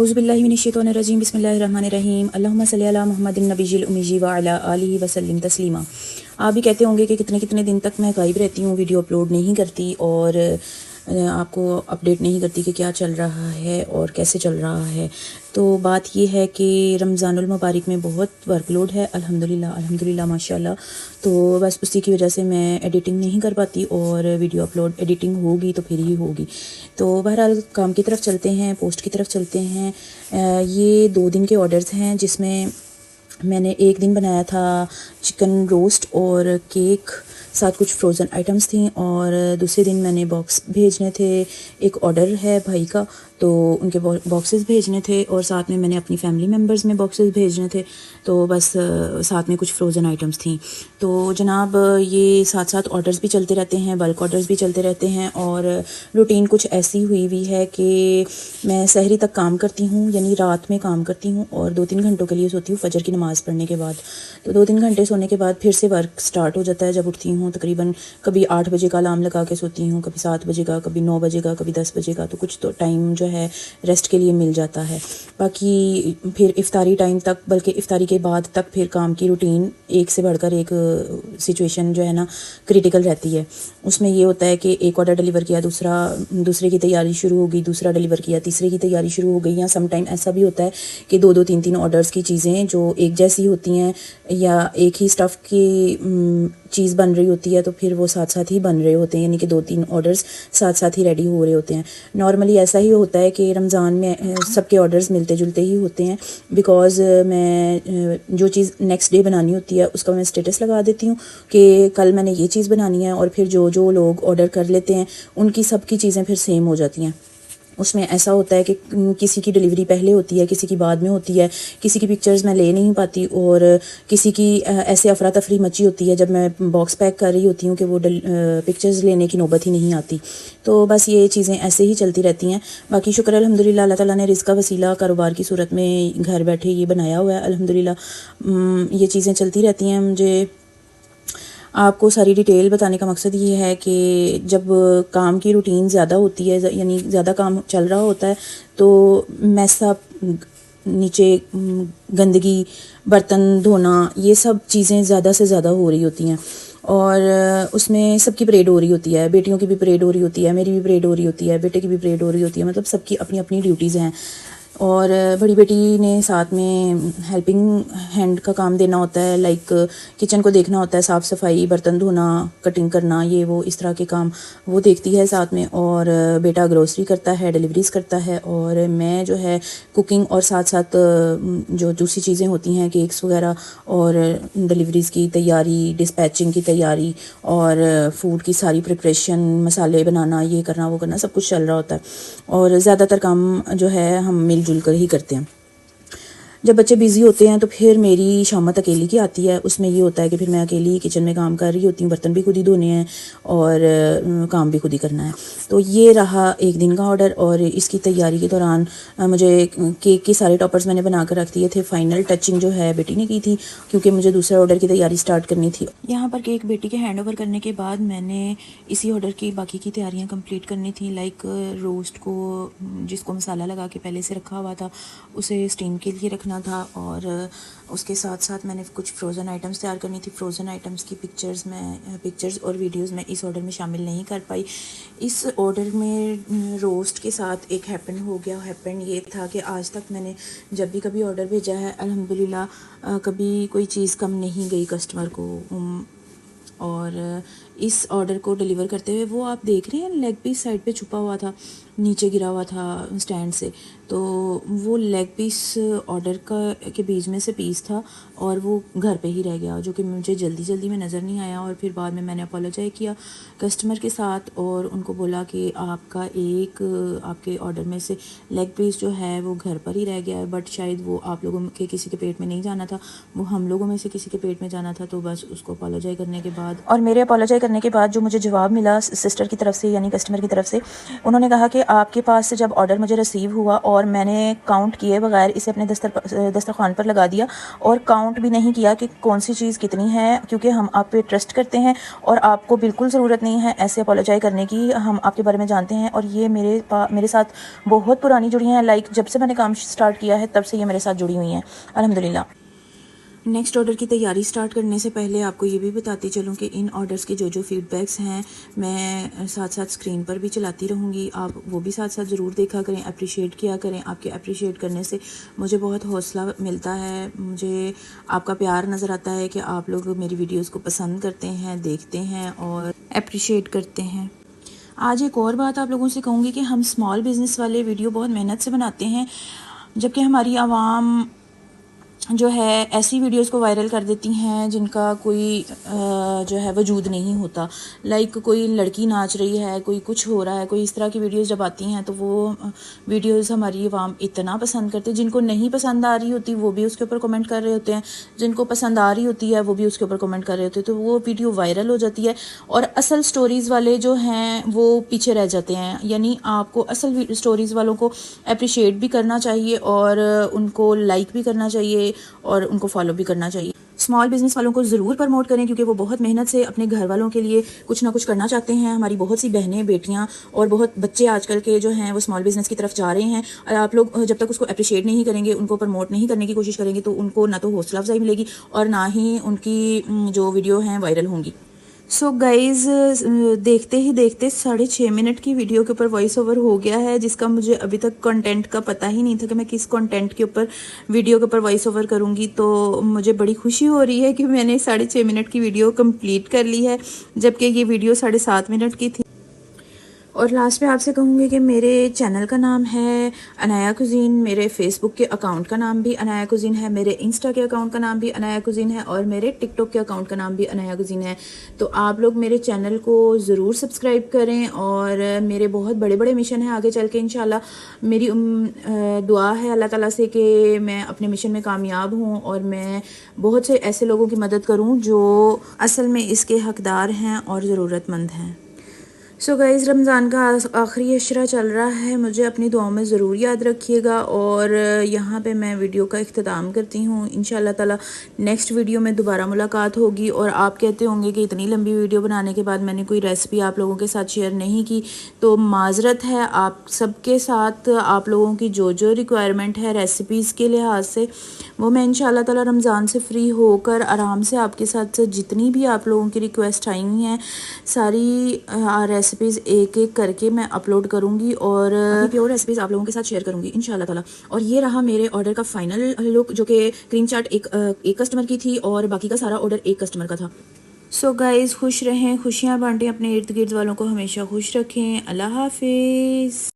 औज़ुबिल्लाहिमिनश्शैतानिर्रजीम बिस्मिल्लाहिर्रहमानिर्रहीम अल्लाहुम्मा सल्लि अला मुहम्मदिन नबिय्यिल उम्मी व अला आलिहि वसल्लिम तस्लीमा। आप भी कहते होंगे कि कितने कितने दिन तक मैं गायब रहती हूँ, वीडियो अपलोड नहीं करती और आपको अपडेट नहीं करती कि क्या चल रहा है और कैसे चल रहा है। तो बात ये है कि रमज़ानुल मुबारक में बहुत वर्कलोड है, अल्हम्दुलिल्लाह अल्हम्दुलिल्लाह माशाल्लाह। तो बस उसी की वजह से मैं एडिटिंग नहीं कर पाती और वीडियो अपलोड एडिटिंग होगी तो फिर ही होगी। तो बहरहाल काम की तरफ चलते हैं, पोस्ट की तरफ चलते हैं। ये 2 दिन के ऑर्डर्स हैं जिसमें मैंने एक दिन बनाया था चिकन रोस्ट और केक, साथ कुछ फ्रोज़न आइटम्स थी, और दूसरे दिन मैंने बॉक्स भेजने थे। एक ऑर्डर है भाई का, तो उनके बॉक्सेस भेजने थे और साथ में मैंने अपनी फैमिली मेम्बर्स में बॉक्सेस भेजने थे। तो बस साथ में कुछ फ्रोज़न आइटम्स थी। तो जनाब ये साथ साथ ऑर्डर्स भी चलते रहते हैं, बल्क ऑर्डर्स भी चलते रहते हैं। और रूटीन कुछ ऐसी हुई है कि मैं सहरी तक काम करती हूँ, यानी रात में काम करती हूँ और 2-3 घंटों के लिए सोती हूँ फजर की नमाज़ पढ़ने के बाद। तो 2-3 घंटे सोने के बाद फिर से वर्क स्टार्ट हो जाता है। जब उठती हूँ तकरीबन कभी 8 बजे का अलार्म लगा के सोती हूँ, कभी 7 बजे का, कभी 9 बजे का, कभी 10 बजे का। तो कुछ तो टाइम जो है रेस्ट के लिए मिल जाता है। बाकी फिर इफ्तारी टाइम तक, बल्कि इफ्तारी के बाद तक फिर काम की रूटीन एक से बढ़कर एक सिचुएशन जो है ना क्रिटिकल रहती है। उसमें ये होता है कि एक ऑर्डर डिलीवर किया, दूसरे की तैयारी शुरू हो गई, दूसरा डिलीवर किया, तीसरे की तैयारी शुरू हो गई। या सम टाइम ऐसा भी होता है कि 2-2 3-3 ऑर्डर्स की चीज़ें जो एक जैसी होती हैं या एक ही स्टफ़ की चीज़ बन रही होती है, तो फिर वो साथ साथ ही बन रहे होते हैं, यानी कि 2-3 ऑर्डर्स साथ साथ ही रेडी हो रहे होते हैं। नॉर्मली ऐसा ही होता है कि रमज़ान में सबके ऑर्डर्स मिलते जुलते ही होते हैं। बिकॉज़ मैं जो चीज़ नेक्स्ट डे बनानी होती है उसका मैं स्टेटस लगा देती हूँ कि कल मैंने ये चीज़ बनानी है, और फिर जो जो लोग ऑर्डर कर लेते हैं उनकी सबकी चीज़ें फिर सेम हो जाती हैं। उसमें ऐसा होता है कि किसी की डिलीवरी पहले होती है, किसी की बाद में होती है, किसी की पिक्चर्स मैं ले नहीं पाती, और किसी की ऐसे अफरा तफरी मची होती है जब मैं बॉक्स पैक कर रही होती हूँ कि वो पिक्चर्स लेने की नौबत ही नहीं आती। तो बस ये चीज़ें ऐसे ही चलती रहती हैं। बाकी शुक्र अल्हम्दुलिल्लाह, अल्लाह ताला ने रिज़्क़ का वसीला कारोबार की सूरत में घर बैठे ये बनाया हुआ है अल्हम्दुलिल्लाह। ये चीज़ें चलती रहती हैं। मुझे आपको सारी डिटेल बताने का मकसद ये है कि जब काम की रूटीन ज़्यादा होती है, यानी ज़्यादा काम चल रहा होता है, तो मैसअप, नीचे गंदगी, बर्तन धोना, ये सब चीज़ें ज़्यादा से ज़्यादा हो रही होती हैं। और उसमें सबकी परेड हो रही होती है, बेटियों की भी परेड हो रही होती है, मेरी भी परेड हो रही होती है, बेटे की भी परेड हो रही होती है। मतलब सबकी अपनी अपनी ड्यूटीज़ हैं। और बड़ी बेटी ने साथ में हेल्पिंग हैंड का काम देना होता है, लाइक किचन को देखना होता है, साफ़ सफाई, बर्तन धोना, कटिंग करना, ये वो इस तरह के काम वो देखती है साथ में। और बेटा ग्रोसरी करता है, डिलीवरीज़ करता है, और मैं जो है कुकिंग और साथ साथ जो दूसरी चीज़ें होती हैं, केक्स वगैरह और डिलीवरीज़ की तैयारी, डिस्पैचिंग की तैयारी और फूड की सारी प्रिपरेशन, मसाले बनाना, ये करना वो करना, सब कुछ चल रहा होता है। और ज़्यादातर काम जो है हम मिलजुल कर ही करते हैं। जब बच्चे बिज़ी होते हैं तो फिर मेरी शामत अकेली की आती है। उसमें ये होता है कि फिर मैं अकेली किचन में काम कर रही होती हूँ, बर्तन भी खुद ही धोने हैं और काम भी खुद ही करना है। तो ये रहा एक दिन का ऑर्डर। और इसकी तैयारी के दौरान मुझे केक के सारे टॉपर्स मैंने बना कर रख दिए थे। फाइनल टचिंग जो है बेटी ने की थी, क्योंकि मुझे दूसरे ऑर्डर की तैयारी स्टार्ट करनी थी। यहाँ पर केक बेटी के हैंड ओवर करने के बाद मैंने इसी ऑर्डर की बाकी की तैयारियाँ कंप्लीट करनी थी। लाइक रोस्ट को, जिसको मसाला लगा के पहले से रखा हुआ था, उसे स्टीम के लिए रखना था। और उसके साथ साथ मैंने कुछ फ्रोज़न आइटम्स तैयार करनी थी। फ्रोज़न आइटम्स की पिक्चर्स और वीडियोस मैं इस ऑर्डर में शामिल नहीं कर पाई। इस ऑर्डर में रोस्ट के साथ एक हैपन हो गया। हैपन ये था कि आज तक मैंने जब भी कभी ऑर्डर भेजा है अल्हम्दुलिल्लाह कभी कोई चीज़ कम नहीं गई कस्टमर को। और इस ऑर्डर को डिलीवर करते हुए वो आप देख रहे हैं लेग पीस साइड पे छुपा हुआ था, नीचे गिरा हुआ था स्टैंड से। तो वो लेग पीस ऑर्डर के बीच में से पीस था और वो घर पे ही रह गया, जो कि मुझे जल्दी में नज़र नहीं आया। और फिर बाद में मैंने अपोलोजाइज़ किया कस्टमर के साथ और उनको बोला कि आपके ऑर्डर में से लेग पीस जो है वो घर पर ही रह गया है, बट शायद वो आप लोगों के किसी के पेट में नहीं जाना था, वो हम लोगों में से किसी के पेट में जाना था। तो बस उसको अपोलोजाइज़ करने के बाद और मेरे अपोलोजाइज़ करने के बाद जो मुझे जवाब मिला सिस्टर की तरफ से यानी कस्टमर की तरफ से, उन्होंने कहा कि आपके पास से जब ऑर्डर मुझे रिसीव हुआ और मैंने काउंट किए बगैर इसे अपने दस्तरखान पर लगा दिया और काउंट भी नहीं किया कि कौन सी चीज़ कितनी है, क्योंकि हम आप पे ट्रस्ट करते हैं और आपको बिल्कुल ज़रूरत नहीं है ऐसे अपोलोजाइज करने की। हम आपके बारे में जानते हैं और ये मेरे साथ बहुत पुरानी जुड़ी हैं। लाइक जब से मैंने काम स्टार्ट किया है तब से ये मेरे साथ जुड़ी हुई हैं अल्हम्दुलिल्लाह। नेक्स्ट ऑर्डर की तैयारी स्टार्ट करने से पहले आपको ये भी बताती चलूँ कि इन ऑर्डर्स के जो फीडबैक्स हैं मैं साथ साथ स्क्रीन पर भी चलाती रहूँगी, आप वो भी साथ साथ ज़रूर देखा करें, अप्रिशिएट किया करें। आपके अप्रिशिएट करने से मुझे बहुत हौसला मिलता है, मुझे आपका प्यार नज़र आता है कि आप लोग मेरी वीडियोज़ को पसंद करते हैं, देखते हैं और अप्रिशिएट करते हैं। आज एक और बात आप लोगों से कहूँगी कि हम स्मॉल बिज़नेस वाले वीडियो बहुत मेहनत से बनाते हैं, जबकि हमारी आवाम जो है ऐसी वीडियोस को वायरल कर देती हैं जिनका कोई जो है वजूद नहीं होता। लाइक कोई लड़की नाच रही है, कोई कुछ हो रहा है, कोई इस तरह की वीडियोस जब आती हैं तो वो वीडियोस हमारी आवाम इतना पसंद करते हैं। जिनको नहीं पसंद आ रही होती वो भी उसके ऊपर कमेंट कर रहे होते हैं, जिनको पसंद आ रही होती है वो भी उसके ऊपर कमेंट कर रहे होते हैं, तो वो वीडियो वायरल हो जाती है और असल स्टोरीज़ वाले जो हैं वो पीछे रह जाते हैं। यानी आपको असल स्टोरीज़ वालों को अप्रिशिएट भी करना चाहिए और उनको लाइक भी करना चाहिए और उनको फॉलो भी करना चाहिए। स्मॉल बिजनेस वालों को ज़रूर प्रमोट करें क्योंकि वो बहुत मेहनत से अपने घर वालों के लिए कुछ ना कुछ करना चाहते हैं। हमारी बहुत सी बहनें, बेटियां और बहुत बच्चे आजकल के जो हैं वो स्मॉल बिजनेस की तरफ जा रहे हैं और आप लोग जब तक उसको अप्रिशिएट नहीं करेंगे, उनको प्रमोट नहीं करने की कोशिश करेंगे तो उनको ना तो हौसला अफजाई मिलेगी और ना ही उनकी जो वीडियो हैं वायरल होंगी। सो गाइज़ देखते ही देखते 6.5 मिनट की वीडियो के ऊपर वॉइस ओवर हो गया है, जिसका मुझे अभी तक कंटेंट का पता ही नहीं था कि मैं किस कंटेंट के ऊपर वीडियो के ऊपर वॉइस ओवर करूंगी। तो मुझे बड़ी खुशी हो रही है कि मैंने 6.5 मिनट की वीडियो कंप्लीट कर ली है, जबकि ये वीडियो 7.5 मिनट की थी। और लास्ट में आपसे कहूँगी कि मेरे चैनल का नाम है अनाया कुज़ीन, मेरे फेसबुक के अकाउंट का नाम भी अनाया कुज़ीन है, मेरे इंस्टा के अकाउंट का नाम भी अनाया कुज़ीन है और मेरे टिकटॉक के अकाउंट का नाम भी अनाया कुज़ीन है। तो आप लोग मेरे चैनल को ज़रूर सब्सक्राइब करें और मेरे बहुत बड़े बड़े मिशन हैं आगे चल के इंशाल्लाह। मेरी दुआ है अल्लाह ताला से कि मैं अपने मिशन में कामयाब हूँ और मैं बहुत से ऐसे लोगों की मदद करूँ जो असल में इसके हकदार हैं और ज़रूरतमंद हैं। सो गाइज़ रमज़ान का आखिरी अशरा चल रहा है, मुझे अपनी दुआओं में ज़रूर याद रखिएगा और यहाँ पे मैं वीडियो का इख्तिताम करती हूँ। इंशाल्लाह ताला नेक्स्ट वीडियो में दोबारा मुलाकात होगी। और आप कहते होंगे कि इतनी लंबी वीडियो बनाने के बाद मैंने कोई रेसिपी आप लोगों के साथ शेयर नहीं की, तो माज़रत है आप सबके साथ। आप लोगों की जो रिक्वायरमेंट है रेसिपीज़ के लिहाज से वो मैं इंशाल्लाह ताला रमज़ान से फ्री होकर आराम से आपके साथ जितनी भी आप लोगों की रिक्वेस्ट आई हुई हैं सारी रेसिपीज़ एक एक करके मैं अपलोड करूँगी और प्योर रेसिपीज़ आप लोगों के साथ शेयर करूँगी इंशाल्लाह ताला। और ये रहा मेरे ऑर्डर का फाइनल लुक, जो कि क्रीम चाट एक कस्टमर की थी और बाकी का सारा ऑर्डर एक कस्टमर का था। सो गाइज़ खुश रहें, खुशियाँ बांटें, अपने इर्द गिर्द वालों को हमेशा खुश रखें। अल्लाह हाफिज़।